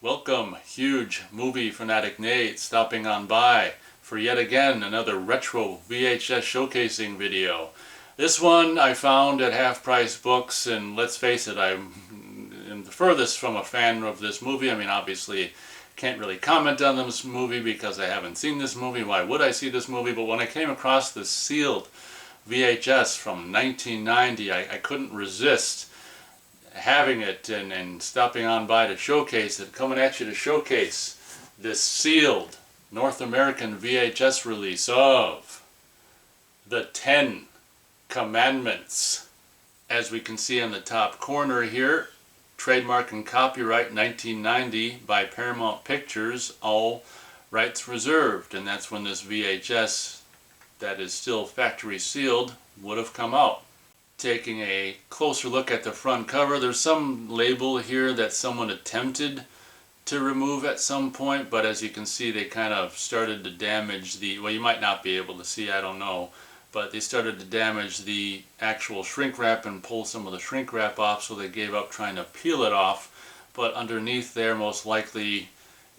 Welcome, huge movie fanatic Nate, stopping on by for yet again another retro VHS showcasing video. This one I found at Half Price Books, and let's face it, I'm the furthest from a fan of this movie. I mean, obviously can't really comment on this movie because I haven't seen this movie. Why would I see this movie? But when I came across this sealed VHS from 1990, I couldn't resist having it and stopping on by to showcase it, coming at you to showcase this sealed North American VHS release of the 10 Commandments. As we can see on the top corner here, trademark and copyright 1990 by Paramount Pictures, all rights reserved, and that's when this VHS that is still factory sealed would have come out. Taking a closer look at the front cover, there's some label here that someone attempted to remove at some point, but as you can see they kind of started to damage the, well, you might not be able to see, I don't know, but they started to damage the actual shrink wrap and pull some of the shrink wrap off, so they gave up trying to peel it off. But underneath there most likely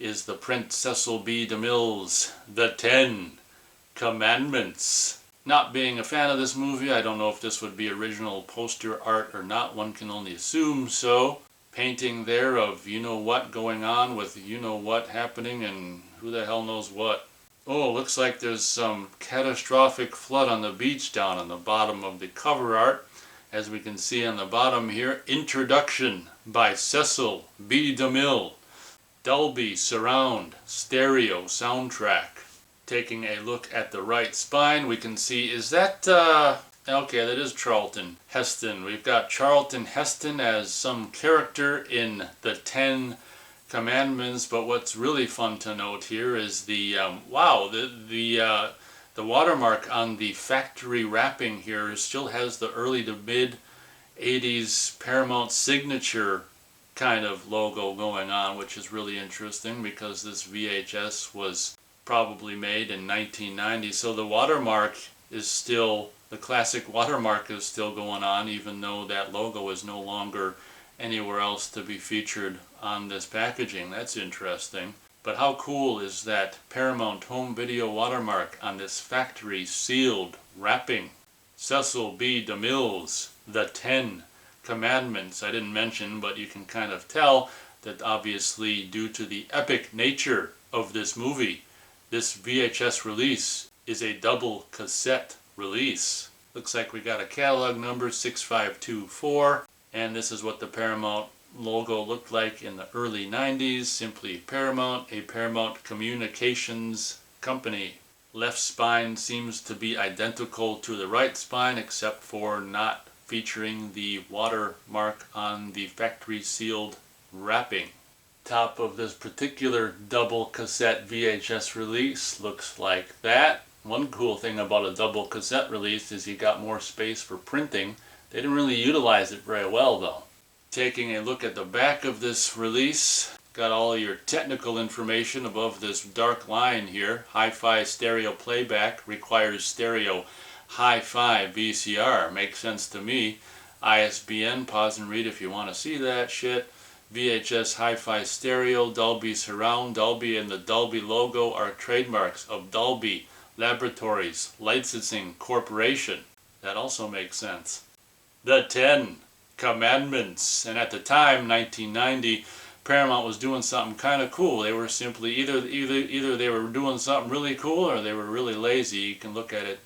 is the print Cecil B. DeMille's The 10 Commandments. Not being a fan of this movie, I don't know if this would be original poster art or not. One can only assume so. Painting there of you-know-what going on with you-know-what happening and who the hell knows what. Oh, looks like there's some catastrophic flood on the beach down on the bottom of the cover art. As we can see on the bottom here, Introduction by Cecil B. DeMille. Dolby Surround Stereo Soundtrack. Taking a look at the right spine, we can see, is that, okay, that is Charlton Heston. We've got Charlton Heston as some character in the 10 Commandments, but what's really fun to note here is the, wow, the watermark on the factory wrapping here still has the early to mid 80s Paramount signature kind of logo going on, which is really interesting because this VHS was probably made in 1990, so the watermark is still, the classic watermark is still going on, even though that logo is no longer anywhere else to be featured on this packaging. That's interesting. But how cool is that Paramount home video watermark on this factory sealed wrapping? Cecil B. DeMille's The 10 Commandments. I didn't mention, but you can kind of tell that obviously due to the epic nature of this movie, this VHS release is a double cassette release. Looks like we got a catalog number 6524, and this is what the Paramount logo looked like in the early 90s. Simply Paramount, a Paramount Communications company. Left spine seems to be identical to the right spine, except for not featuring the watermark on the factory sealed wrapping. Top of this particular double cassette VHS release looks like that. One cool thing about a double cassette release is you got more space for printing. They didn't really utilize it very well though. Taking a look at the back of this release, got all your technical information above this dark line here. Hi-Fi stereo playback requires stereo hi-fi VCR. Makes sense to me. ISBN, pause and read if you want to see that shit. VHS Hi-Fi Stereo, Dolby Surround. Dolby and the Dolby logo are trademarks of Dolby Laboratories Licensing Corporation. That also makes sense. The 10 Commandments. And at the time, 1990, Paramount was doing something kind of cool. They were simply either they were doing something really cool or they were really lazy. You can look at it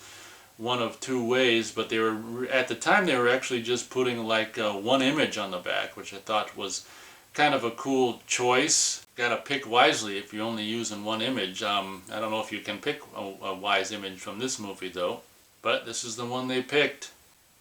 one of two ways, but they were, at the time, they were actually just putting like one image on the back, which I thought was kind of a cool choice. Gotta pick wisely if you're only using one image. I don't know if you can pick a wise image from this movie though, but this is the one they picked.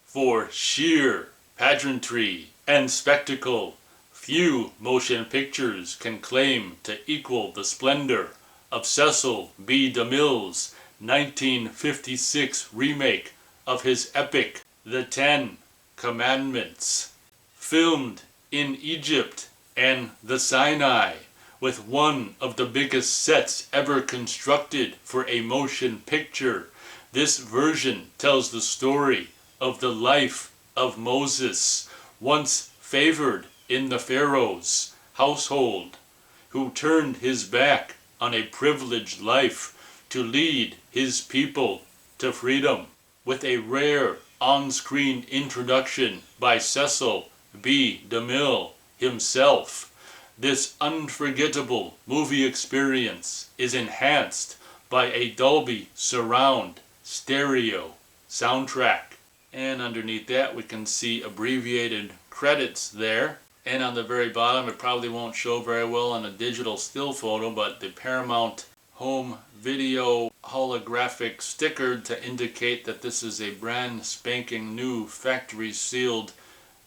For sheer pageantry and spectacle, few motion pictures can claim to equal the splendor of Cecil B. DeMille's 1956 remake of his epic The 10 Commandments. Filmed in Egypt and the Sinai, with one of the biggest sets ever constructed for a motion picture. This version tells the story of the life of Moses, once favored in the Pharaoh's household, who turned his back on a privileged life to lead his people to freedom, with a rare on-screen introduction by Cecil B. DeMille himself. This unforgettable movie experience is enhanced by a Dolby Surround stereo soundtrack. And underneath that we can see abbreviated credits there. And on the very bottom, it probably won't show very well on a digital still photo, but the Paramount Home Video holographic sticker to indicate that this is a brand spanking new factory sealed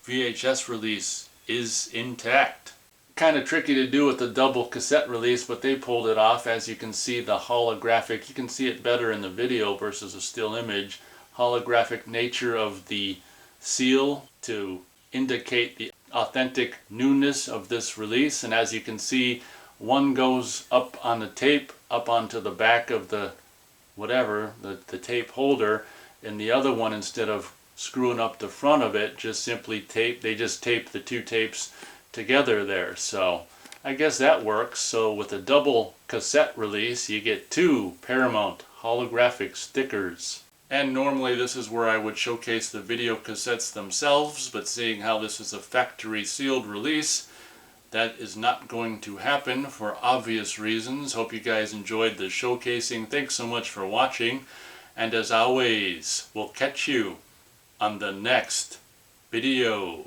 VHS release is intact. Kind of tricky to do with the double cassette release, but they pulled it off. As you can see, the holographic, you can see it better in the video versus a still image, holographic nature of the seal to indicate the authentic newness of this release. And as you can see, one goes up on the tape, up onto the back of the whatever, the tape holder, and the other one, instead of screwing up the front of it, just simply tape, they just tape the two tapes together there. So I guess that works. So with a double cassette release, you get two Paramount holographic stickers. And normally this is where I would showcase the video cassettes themselves, but seeing how this is a factory sealed release, that is not going to happen for obvious reasons. Hope you guys enjoyed the showcasing. Thanks so much for watching, and as always, we'll catch you on the next video.